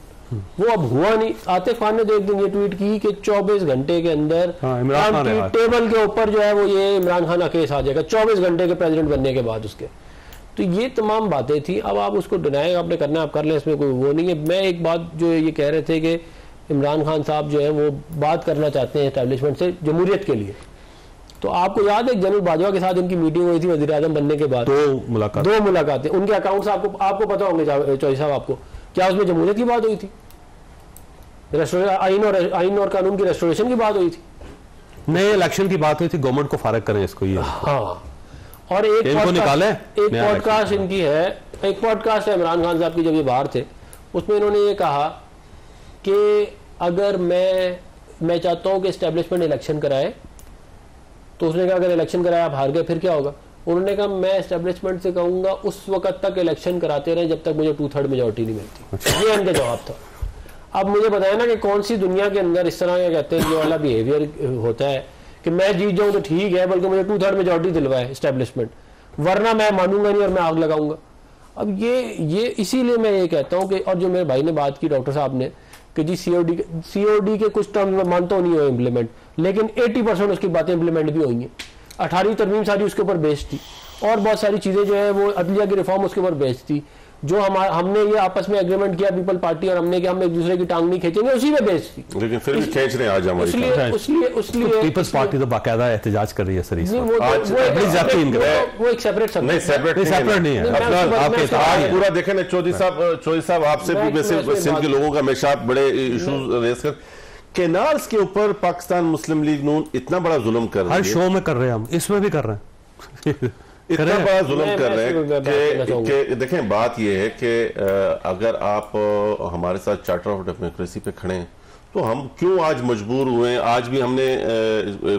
वो अब हुआ नहीं। आतिफ खान ने तो एक दिन ये ट्वीट की कि 24 घंटे के अंदर टेबल के ऊपर जो है वो ये इमरान खान का केस आ जाएगा, 24 घंटे के प्रेसिडेंट बनने के बाद उसके। तो ये तमाम बातें थी। अब आप उसको डिनाई आपने करना, आप कर लें, इसमें कोई वो नहीं है। मैं एक बात जो ये कह रहे थे कि इमरान खान साहब जो है वो बात करना चाहते हैं एस्टैब्लिशमेंट से जमहूरियत के लिए। तो आपको याद है जनरल बाजवा के साथ इनकी मीटिंग हुई थी वज़ीर आज़म बनने के बाद, दो मुलाकातें, उनके अकाउंट्स आपको पता होंगे चौधरी साहब, आपको क्या उसमें जमहूरियत की बात हुई थी? आइन और कानून की रेस्टोरेशन की बात हुई थी, नए इलेक्शन की बात हुई थी, गवर्नमेंट को फारग करें इसको। ये हाँ, और एक पॉडकास्ट इनकी है, एक पॉडकास्ट है इमरान खान साहब की जब ये बाहर थे, उसमें इन्होंने ये कहा कि अगर मैं चाहता हूं कि एस्टेब्लिशमेंट इलेक्शन कराए, तो उसने कहा अगर इलेक्शन कराया आप हार गए फिर क्या होगा? उन्होंने कहा मैं एस्टेब्लिशमेंट से कहूंगा उस वक्त तक इलेक्शन कराते रहे जब तक मुझे 2/3 मेजॉरिटी नहीं मिलती। ये उनका जवाब था। अब मुझे बताया ना कि कौन सी दुनिया के अंदर इस तरह का कहते हैं जो वाला बिहेवियर होता है कि मैं जीत जाऊं तो ठीक है, बल्कि मुझे 2/3 मेजॉरिटी दिलवाए एस्टेब्लिशमेंट, वरना मैं मानूंगा नहीं और मैं आग लगाऊंगा। अब ये इसीलिए मैं ये कहता हूं कि, और जो मेरे भाई ने बात की डॉक्टर साहब ने कि जी सीओडी के कुछ टर्म में मानता नहीं हो इम्प्लीमेंट, लेकिन 80% उसकी बातें इम्प्लीमेंट भी हुई हैं। 18वीं तरमीम सारी उसके ऊपर बेस्ड थी और बहुत सारी चीजें जो है वो अदलिया की रिफॉर्म उसके ऊपर बेस्ड थी। जो हमने ये आपस में एग्रीमेंट किया पीपल पार्टी और हमने कि हम एक दूसरे की टांग नहीं खींचेंगे, उसी में बेस्ड थी। लेकिन फिर भी खींच रहे आज हमारी उसलिए पीपल्स पार्टी तो बाकायदा एहतजाज कर रही है सर। वो एक सेपरेट नहीं है। आज पूरा देखें ना चौधरी साहब आपसे भी वैसे सिंध के लोगों का हमेशा बड़े इशूज रेस कर, केनाल्स के ऊपर पाकिस्तान मुस्लिम लीग नून इतना बड़ा जुल्म कर रही है। हर शो में कर रहे हैं हम, इसमें भी कर रहे हैं। इतना बड़ा जुल्म कर रहे हैं कि देखें, बात यह है कि अगर आप हमारे साथ चार्टर ऑफ डेमोक्रेसी पे खड़े हैं तो हम क्यों आज मजबूर हुए? आज भी हमने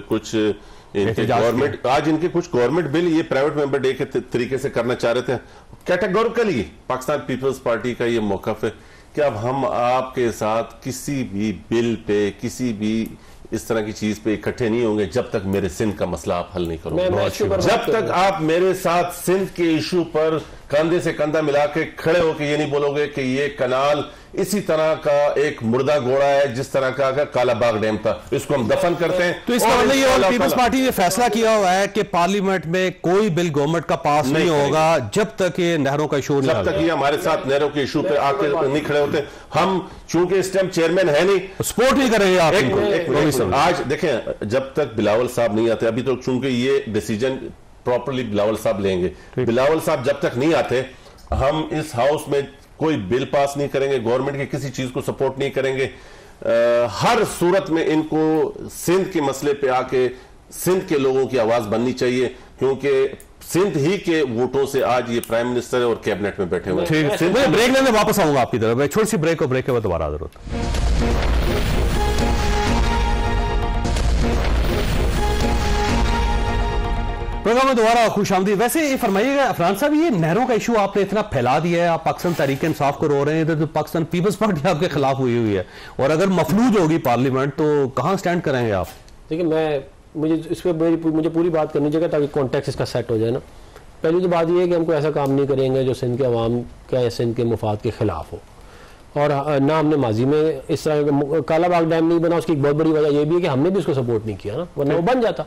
कुछ इनके गवर्नमेंट, आज इनके कुछ गवर्नमेंट बिल ये प्राइवेट मेंबर डे के तरीके से करना चाह रहे थे। कैटेगोरिकली पाकिस्तान पीपल्स पार्टी का ये मौक़िफ़ है कि अब हम आपके साथ किसी भी बिल पे, किसी भी इस तरह की चीज पे इकट्ठे नहीं होंगे जब तक मेरे सिंध का मसला आप हल नहीं करोगे। जब तक आप मेरे साथ सिंध के इशू पर कंधे से कंधा मिला के खड़े होकर ये नहीं बोलोगे कि ये कनाल इसी तरह का एक मुर्दा घोड़ा है जिस तरह का काला बाग डैम था, इसको हम दफन करते हैं। तो इसका मतलब ये पीपल्स पार्टी ने फैसला किया हुआ है कि पार्लियामेंट में कोई बिल गवर्नमेंट का पास नहीं होगा जब तक ये नहरों का इशू, जब तक ये हमारे साथ नहरों के इशू पे आके नहीं खड़े होते। हम चूंकि इस टाइम चेयरमैन है नहीं, सपोर्ट नहीं करेंगे आप। एक आज देखें, जब तक बिलावल साहब नहीं आते, अभी तो चूंकि ये डिसीजन प्रॉपरली बिलावल साहब लेंगे, बिलावल साहब जब तक नहीं आते हम इस हाउस में कोई बिल पास नहीं करेंगे, गवर्नमेंट की किसी चीज को सपोर्ट नहीं करेंगे। हर सूरत में इनको सिंध के मसले पे आके सिंध के लोगों की आवाज बननी चाहिए, क्योंकि सिंध ही के वोटों से आज ये प्राइम मिनिस्टर और कैबिनेट में बैठे हुए हैं। मैं ब्रेक लेने वापस आऊंगा आपकी तरफ, मैं छोटी सी ब्रेक और ब्रेक के बाद दोबारा हाजिर होता। प्रोग्राम में दोबारा खुशामदीद। वैसे ये फरमाइएगा अफरान साहब, ये नहरों का इशू आपने इतना फैला दिया है, आप पाकिस्तान तहरीक इंसाफ को रो रहे हैं, इधर तो पाकिस्तान पीपल्स पार्टी आपके खिलाफ हुई है, और अगर मफलूज होगी पार्लियामेंट तो कहां स्टैंड करेंगे आप? देखिए, मुझे इस पर मुझे पूरी बात करनी चाहिए ताकि कॉन्टेक्स्ट इसका सेट हो जाए ना। पहली तो बात यह है कि हम कोई ऐसा काम नहीं करेंगे जो सिंध के अवाम का सिंध के मुफाद के खिलाफ हो, और ना हमने माजी में इस तरह काला बाग डैम नहीं बना। उसकी एक बहुत बड़ी वजह यह भी है कि हमने भी उसको सपोर्ट नहीं किया ना, वरना वो बन जाता।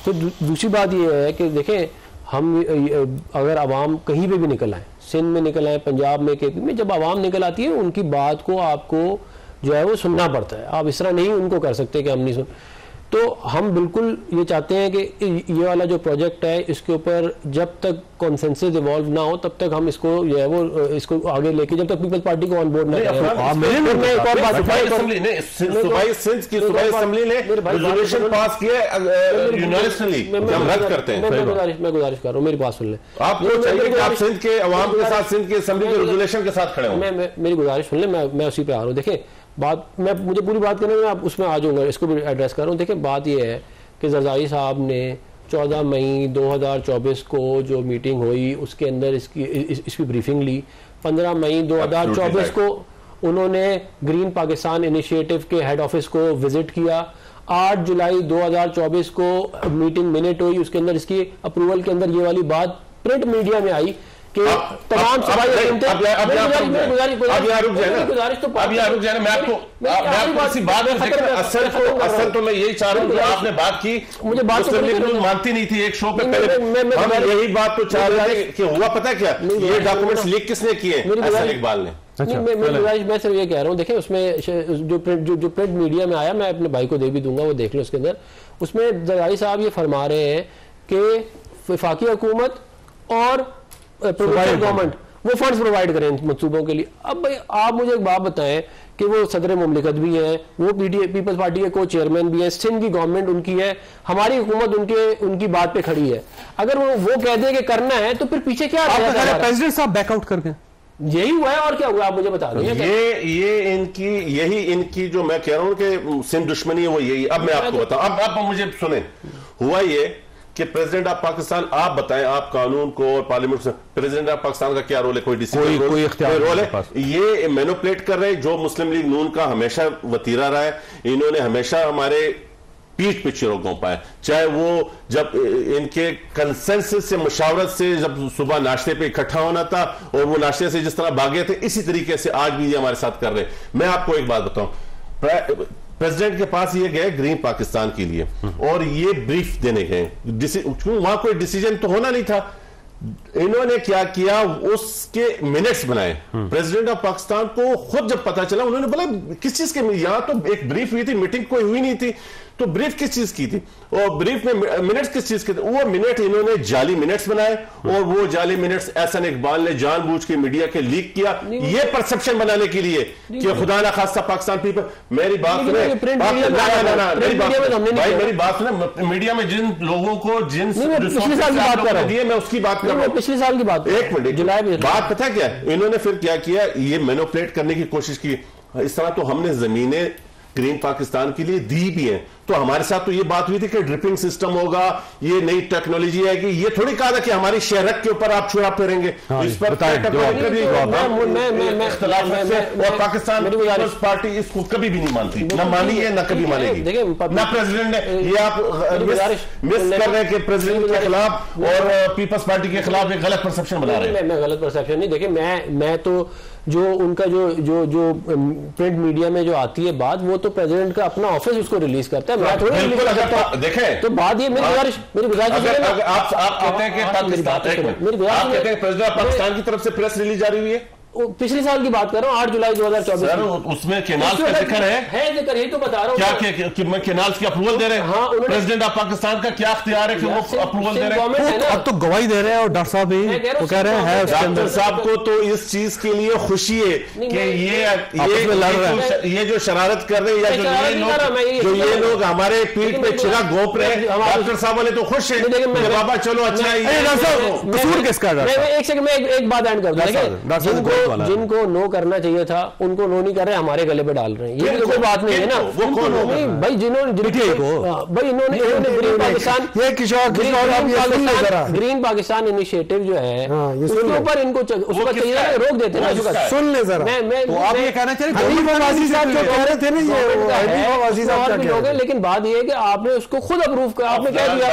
तो दूसरी बात यह है कि देखें, हम अगर आवाम कहीं पे भी निकल आए, सिंध में निकल आए, पंजाब में, केपी में, जब आवाम निकल आती है उनकी बात को आपको जो है वो सुनना पड़ता है। आप इस तरह नहीं उनको कर सकते कि हम नहीं सुन। तो हम बिल्कुल ये चाहते हैं कि ये वाला जो प्रोजेक्ट है इसके ऊपर जब तक कॉन्सेंसस इवॉल्व ना हो तब तक हम इसको जो है वो इसको आगे लेके, जब तक पीपल्स पार्टी को ऑन बोर्ड ना करें। मैं गुजारिश कर रहा हूँ, मेरी बात सुन लें। आप सिंध के अवाम के साथ, सिंध की असेंबली के रेजोल्यूशन के साथ खड़े हो। मेरी गुजारिश सुन लें, मैं उसी पे आ रहा हूँ। देखिए बात, मुझे पूरी बात करने में आप उसमें आ जाऊंगा, इसको भी एड्रेस कर रहा हूँ। देखिए बात यह है कि ज़रदारी साहब ने 14 मई 2024 को जो मीटिंग हुई उसके अंदर इसकी ब्रीफिंग ली। 15 मई 2024 को उन्होंने ग्रीन पाकिस्तान इनिशिएटिव के हेड ऑफिस को विजिट किया। 8 जुलाई 2024 को मीटिंग मिनट हुई, उसके अंदर इसकी अप्रूवल के अंदर ये वाली बात प्रिंट मीडिया में आई कि तमाम असल तो मैं यही चाह रहा हूँ कि आपने बात की, मुझे बात मानती नहीं थी एक शो पे पहले, हम यही बात तो चाह रहे थे कि हुआ पता क्या, ये डॉक्यूमेंट्स लीक किसने किए? इकबाल ने। मैं सिर्फ ये कह रहा हूँ, देखिए उसमें जो प्रिंट मीडिया में आया, मैं अपने भाई को दे भी दूंगा, वो देख लो। उसके अंदर उसमें ज़रदारी साहब ये फरमा रहे हैं कि वफाकी हुकूमत और गवर्नमेंट वो फंड्स प्रोवाइड करें मंसूबों के लिए। अब भाई आप मुझे एक बात बताएं कि वो सदर मुमलिकत भी हैं, वो पीपल्स पार्टी के को चेयरमैन भी हैं, सिंध की गवर्नमेंट उनकी है, हमारी हुकूमत उनकी बात पे खड़ी है। अगर वो कह दे कि करना है तो फिर पीछे क्या प्रेसिडेंट साहब बैकआउट कर गए? यही हुआ है और क्या हुआ आप मुझे बता दें। यही इनकी जो मैं कह रहा हूं कि सिंध दुश्मनी है वो यही। अब मैं आपको बताऊं, अब मुझे सुने, हुआ ये कि प्रेसिडेंट ऑफ पाकिस्तान, आप बताएं, आप कानून को और पार्लियामेंट से, प्रेसिडेंट ऑफ पाकिस्तान का क्या रोल है? कोई डिसीजन रोल है? ये मैनिपुलेट कर रहे हैं, जो मुस्लिम लीग नून का हमेशा वतीरा रहा है। इन्होंने हमेशा हमारे पीठ पे चिरों घोंपा है, चाहे वो जब इनके कंसेंसस से, मुशावरत से, जब सुबह नाश्ते पे इकट्ठा होना था और वो नाश्ते से जिस तरह भागे थे, इसी तरीके से आज भी ये हमारे साथ कर रहे हैं। मैं आपको एक बात बताऊं, प्रेसिडेंट के पास ये गए ग्रीन पाकिस्तान के लिए और ये ब्रीफ देने गए, वहां कोई डिसीजन तो होना नहीं था। इन्होंने क्या किया, उसके मिनट्स बनाए। प्रेसिडेंट ऑफ पाकिस्तान को खुद जब पता चला, उन्होंने बोला किस चीज के, यहां तो एक ब्रीफ हुई थी, मीटिंग कोई हुई नहीं थी, तो ब्रीफ किस चीज की थी और ब्रीफ में मिनट्स किस चीज के थे? वो मिनट इन्होंने जाली मिनट्स बनाए और वो जाली मिनट्स एहसन इकबाल ने जानबूझ के मीडिया के लीक किया, ये परसेप्शन बनाने के लिए कि खुदा ना खास्ता पाकिस्तान पीपल। मेरी बात सुने, मेरी बात सुने, मीडिया में जिन लोगों को जिन दिए, मैं उसकी बात कर रहा हूं, पिछले साल की बात। एक मिनट, बात पता क्या, इन्होंने फिर क्या किया, ये मैनिपुलेट करने की कोशिश की। इस तरह तो हमने जमीनें ग्रीन पाकिस्तान के लिए दी भी है। तो हमारे साथ तो ये बात हुई थी कि ड्रिपिंग सिस्टम होगा, ये नई टेक्नोलॉजी है कि ये थोड़ी कहा था कि हमारी शहरक के ऊपर आप छुरा फेरेंगे। इस पर और पाकिस्तान पीपल्स पार्टी इसको कभी भी नहीं मानती, ना मानी है ना कभी मानेगी, ना प्रेसिडेंट ने। ये आप मिस कर रहे हैं कि प्रेसिडेंट के खिलाफ और पीपल्स पार्टी के खिलाफ एक गलत परसेप्शन बना रहे हैं। मैं गलत परसेप्शन नहीं, देखिए मैं तो जो उनका जो प्रिंट मीडिया में जो आती है बात, वो तो प्रेसिडेंट का अपना ऑफिस उसको रिलीज करता है, मैं थोड़ी रिलीज करता हूं। देखें तो बात ये मेरी गुजारिश आप कहते हैं कि प्रेसिडेंट पाकिस्तान की तरफ से प्रेस रिलीज जारी हुई है, पिछले साल की बात कर रहा हूँ 8 जुलाई 2024 सर, उसमें केनाल्स का जिक्र है जिक्र, यही तो बता रहा हूँ कि मैं केनाल्स की अप्रूवल दे रहे हैं। हाँ, प्रेसिडेंट ऑफ पाकिस्तान का क्या अख्तियार है कि वो अप्रूवल दे रहे हैं? अब तो गवाही दे रहे हैं और डॉक्टर साहब भी तो कह रहे हैं डॉक्टर साहब को तो इस चीज के लिए खुशी है कि ये जो शरारत कर रहे हैं या जो ये लोग हमारे पीठ पे चिरा घोंप रहे हैं, डॉक्टर साहब वाले तो खुश है बाबा चलो अच्छा कसूर किसका? एक सेकंड में एक बात ऐड कर दूं, जिनको नो करना चाहिए था उनको नो नहीं कर रहे, हमारे गले पे डाल रहे हैं, ये कोई बात नहीं है ना। वो कौन भाई जिन्होंने भाई इन्होंने ग्रीन पाकिस्तान, ये ग्रीन पाकिस्तान इनिशिएटिव जो है उसके ऊपर इनको रोक देते हैं। सुन ले जरा, आप ये कहना चाहिए लोग हैं, लेकिन बात ये है कि आपने उसको खुद अप्रूव कर, आपने कह दिया,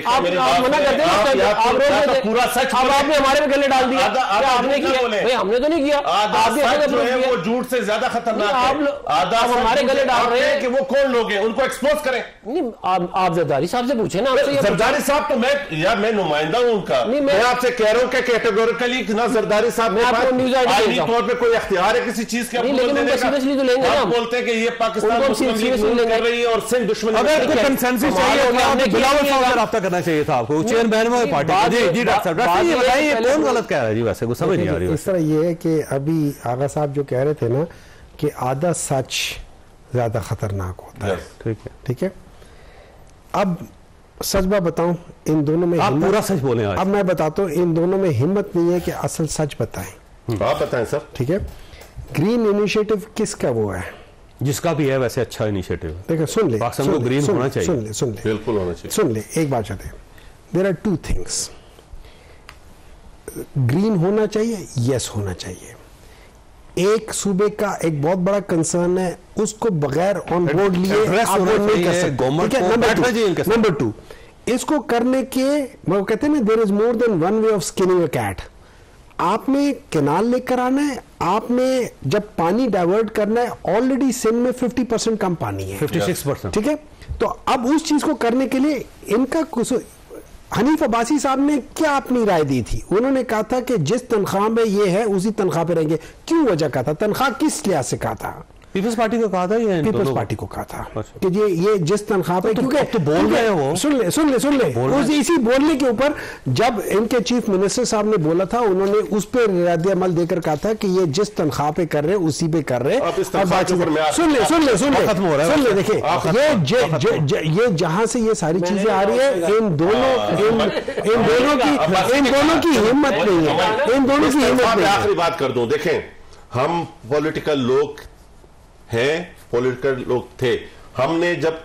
आप मना करते हैं, आप रोक देते, पूरा सच आपने हमारे पे गले डाल दिया, आपने किया भाई, हमने तो नहीं किया, जो है वो झूठ से ज्यादा खतरनाक है। आधा हमारे गले डाल रहे हैं कि वो कौन लोग हैं, उनको एक्सपोज करें। नहीं, आप जरदारी साहब से पूछे ना, जरदारी साहब तो मैं नुमाइंदा हूं उनका, मैं आपसे कह रहा हूं कि कैटेगोरिकली ना जरदारी साहब आईनी तौर पे कोई अख्तियार है किसी चीज के सीरियसली तो लेंगे ना, बोलते हैं कि ये पाकिस्तान कर रही है और सिंध दुश्मनी। अगर कंसेंसस चाहिए बिलावल साहब से रब्ता करना चाहिए था आपको, चेयरमैन में पार्टी। जी डॉक्टर साहब ये बताइए कौन गलत कह रहा है जी? वैसे कुछ समझ नहीं आ रही। इस तरह ये है कि अभी आगा साहब जो कह रहे थे ना कि आधा सच ज्यादा खतरनाक होता है, ठीक है। अब सच बात बताऊं, इन दोनों में आप पूरा सच बोले। अब मैं बताता हूं, इन दोनों में हिम्मत नहीं है कि असल सच बताएं। आप बताएं सर। ठीक है, ग्रीन इनिशिएटिव किसका वो है? जिसका भी है वैसे अच्छा इनिशिएटिव। देखो सुन ले, पाकिस्तान को ग्रीन होना चाहिए। सुन ले बिल्कुल होना चाहिए। सुन ले एक बात चाहते हैं, देयर आर 2 थिंग्स, ग्रीन होना चाहिए, यस होना चाहिए। एक सूबे का एक बहुत बड़ा कंसर्न है, उसको बगैर ऑन बोर्ड लिए आप वो नहीं कर सकते। नंबर 2, इसको करने के वो कहते हैं ना, there is more than one way of skinning a cat. आपने कैनाल लेकर आना है, आपने जब पानी डाइवर्ट करना है, ऑलरेडी सिंध में 50% कम पानी है, 56%। ठीक है, तो अब उस चीज को करने के लिए इनका कुछ, हनीफ अब्बासी साहब ने क्या अपनी राय दी थी? उन्होंने कहा था कि जिस तनख्वाह में ये है उसी तनख्वाह पे रहेंगे। क्यों वजह कहा था? तनख्वाह किस लिहाज से कहा था? पीपल्स पार्टी को कहा था, ये पीपल्स पार्टी को कहा था कि ये जिस तनख्वाह पे, क्योंकि तो बोल रहे हैं वो, सुन ले इसी बोलने के ऊपर जब इनके चीफ मिनिस्टर साहब ने बोला था, उन्होंने उस पर रद्द अमल देकर कहा था कि ये जिस तनख्वाह पे कर रहे हैं उसी पे कर रहे हैं। और बातचीत सुन ले, देखिए ये जहां से ये सारी चीजें आ रही है, इन दोनों की हिम्मत नहीं है, इन दोनों की हिम्मत नहीं है। आखिरी बात कर दूं, देखें हम पॉलिटिकल लोग हैं, पॉलिटिकल लोग थे, हमने जब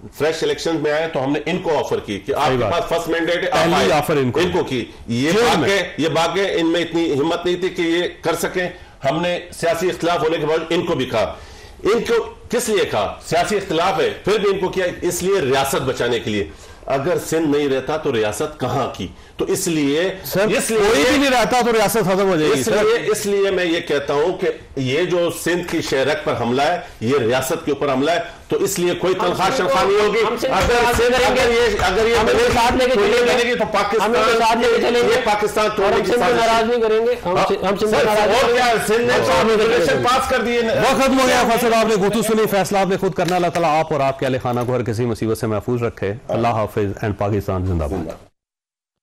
फ्रेश इलेक्शन में आए तो हमने इनको ऑफर की कि आपके पास फर्स्ट मैंडेट है, पहली ऑफर इनको की। ये बाकी इनमें इतनी हिम्मत नहीं थी कि ये कर सकें। हमने सियासी इख्तिलाफ होने के बाद इनको भी कहा। इनको किस लिए कहा? सियासी इख्तिलाफ है, फिर भी इनको किया इसलिए रियासत बचाने के लिए। अगर सिंध नहीं रहता तो रियासत कहां की? तो इसलिए कोई भी नहीं रहता तो रियासत खत्म हो जाएगी। इसलिए मैं ये कहता हूं कि ये जो सिंध की शहरक पर हमला है, ये रियासत के ऊपर हमला है, तो इसलिए कोई तनख्वाह शनख्वाह नहीं होगी। अगर ये बनेगी तो पाकिस्तान तोड़ने की नाराज नहीं करेंगे हम। पास कर दिए, वो खत्म हो गया फैसला, आपने गुतू सुनी, फैसला आपने खुद करना। अल्लाह ताला आप और आपके अहले खाना को हर किसी मुसीबत से महफूज रखे। अल्लाह हाफिज एंड पाकिस्तान जिंदाबाद।